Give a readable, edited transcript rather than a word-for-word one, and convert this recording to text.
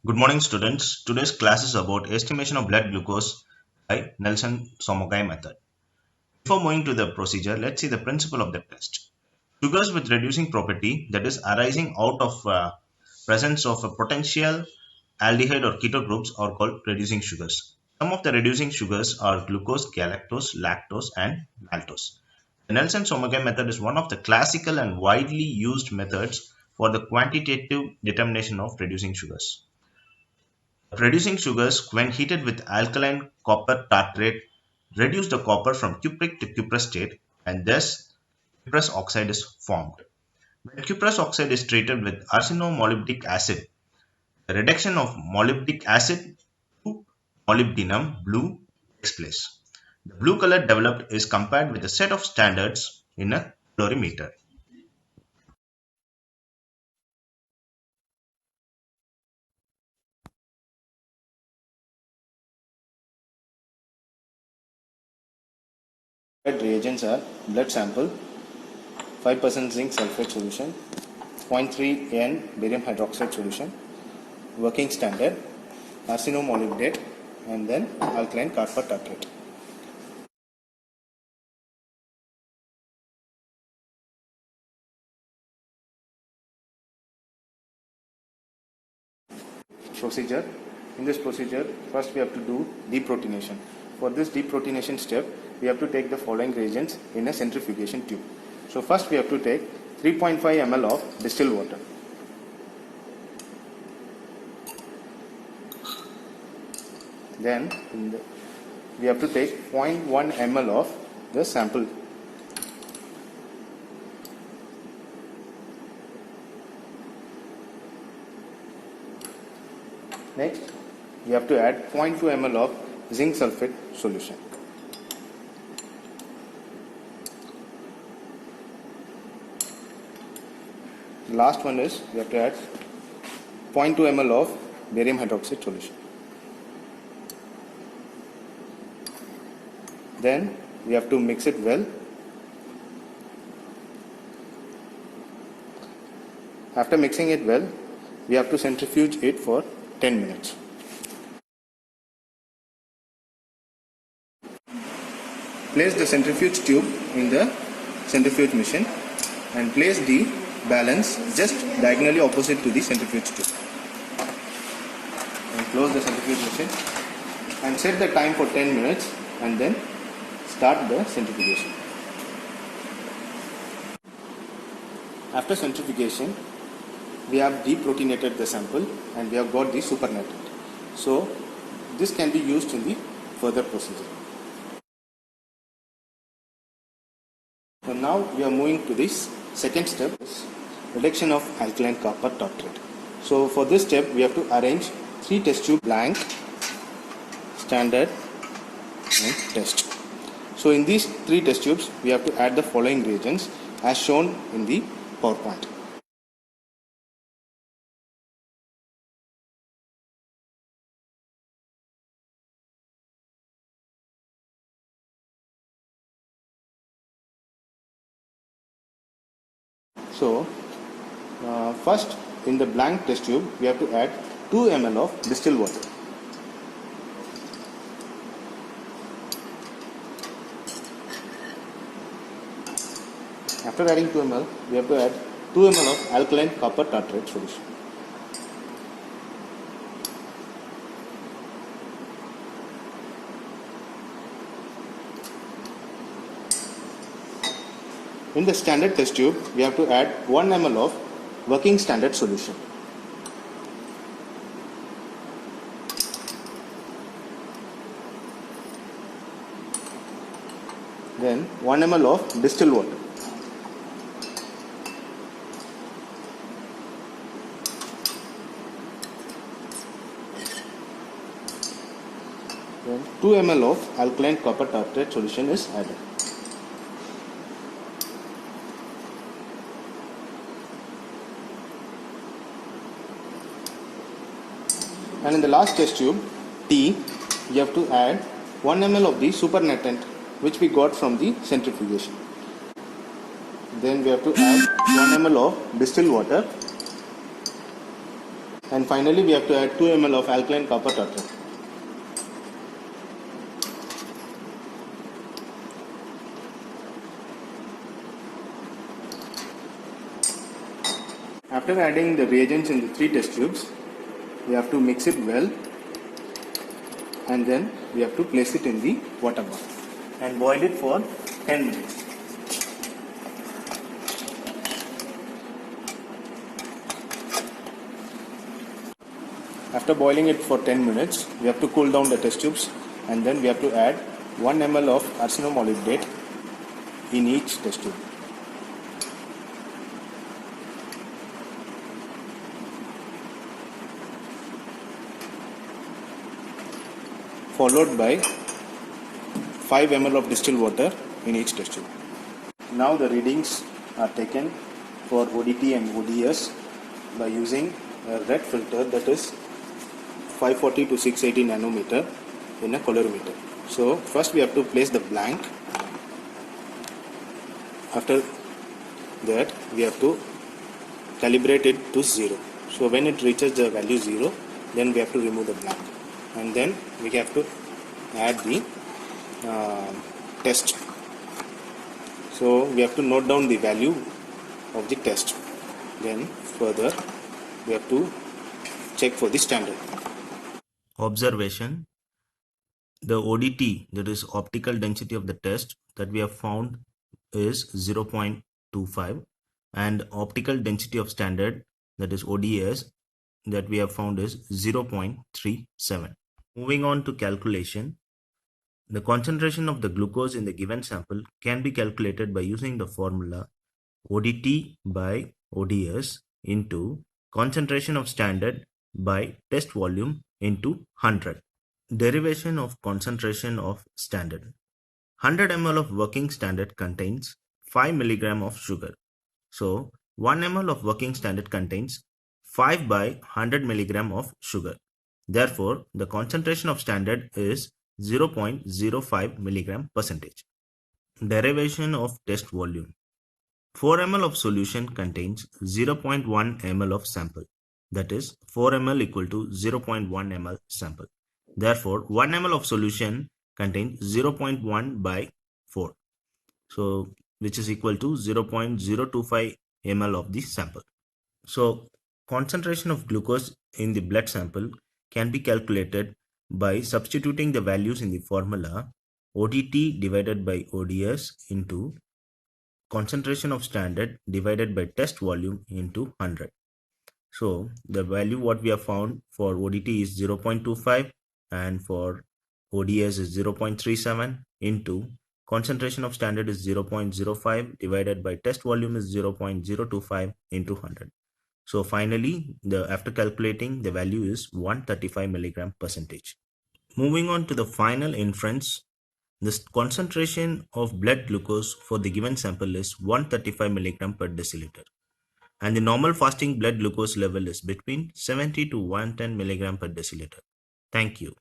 Good morning, students. Today's class is about estimation of blood glucose by Nelson-Somogai method. Before moving to the procedure, let's see the principle of the test. Sugars with reducing property, that is arising out of presence of a potential aldehyde or keto groups, are called reducing sugars. Some of the reducing sugars are glucose, galactose, lactose, and maltose. The Nelson-Somogai method is one of the classical and widely used methods for the quantitative determination of reducing sugars. Reducing sugars, when heated with alkaline copper tartrate, reduce the copper from cupric to cuprous state, and thus cuprous oxide is formed. When cuprous oxide is treated with arsenomolybdic acid, the reduction of molybdic acid to molybdenum blue takes place. The blue color developed is compared with a set of standards in a colorimeter. Reagents are blood sample, 5% zinc sulfate solution, 0.3 N barium hydroxide solution, working standard, arsenomolybdate, and then alkaline copper tartrate. Procedure. In this procedure, first we have to do deprotonation. For this deprotonation step, we have to take the following reagents in a centrifugation tube. So first we have to take 3.5 ml of distilled water. Then we have to take 0.1 ml of the sample. Next, we have to add 0.2 ml of zinc sulfate solution. The last one is we have to add 0.2 ml of barium hydroxide solution. Then we have to mix it well. After mixing it well, we have to centrifuge it for 10 minutes. Place the centrifuge tube in the centrifuge machine and place the balance just diagonally opposite to the centrifuge tube. And close the centrifuge machine and set the time for 10 minutes and then start the centrifugation. After centrifugation, we have deprotonated the sample and we have got the supernatant. So this can be used in the further procedure. So now we are moving to this second step, reduction of alkaline copper tartrate. So for this step we have to arrange 3 test tube: blank, standard and test. So in these 3 test tubes we have to add the following reagents as shown in the PowerPoint. So first, in the blank test tube we have to add 2 ml of distilled water. After adding 2 ml, we have to add 2 ml of alkaline copper tartrate solution. In the standard test tube, we have to add 1 ml of working standard solution. Then 1 ml of distilled water. Then 2 ml of alkaline copper tartrate solution is added. And in the last test tube, T, you have to add 1 ml of the supernatant which we got from the centrifugation. Then we have to add 1 ml of distilled water And finally, we have to add 2 ml of alkaline copper tartrate. After adding the reagents in the 3 test tubes, we have to mix it well, and then we have to place it in the water bath and boil it for 10 minutes. After boiling it for 10 minutes, we have to cool down the test tubes, and then we have to add 1 ml of arsenomolybdate in each test tube. Followed by 5 ml of distilled water in each test tube. Now the readings are taken for ODT and ODS by using a red filter, that is 540 to 680 nanometer in a colorimeter. So first we have to place the blank. After that we have to calibrate it to 0. So when it reaches the value 0, then we have to remove the blank, and then we have to add the test. So we have to note down the value of the test. Then further we have to check for the standard. Observation: the ODT, that is optical density of the test, that we have found is 0.25, and optical density of standard, that is ODS, that we have found is 0.37. Moving on to calculation, the concentration of the glucose in the given sample can be calculated by using the formula ODT by ODS into concentration of standard by test volume into 100. Derivation of concentration of standard. 100 ml of working standard contains 5 mg of sugar. So 1 ml of working standard contains 5 by 100 mg of sugar. Therefore, the concentration of standard is 0.05 mg percentage. Derivation of test volume. 4 ml of solution contains 0.1 ml of sample. That is 4 ml equal to 0.1 ml sample. Therefore, 1 ml of solution contains 0.1 by 4. So, which is equal to 0.025 ml of the sample. So, concentration of glucose in the blood sample can be calculated by substituting the values in the formula ODT divided by ODS into concentration of standard divided by test volume into 100. So the value what we have found for ODT is 0.25 and for ODS is 0.37 into concentration of standard is 0.05 divided by test volume is 0.025 into 100. So finally, after calculating, the value is 135 milligram percentage. Moving on to the final inference, the concentration of blood glucose for the given sample is 135 milligram per deciliter, and the normal fasting blood glucose level is between 70 to 110 milligram per deciliter. Thank you.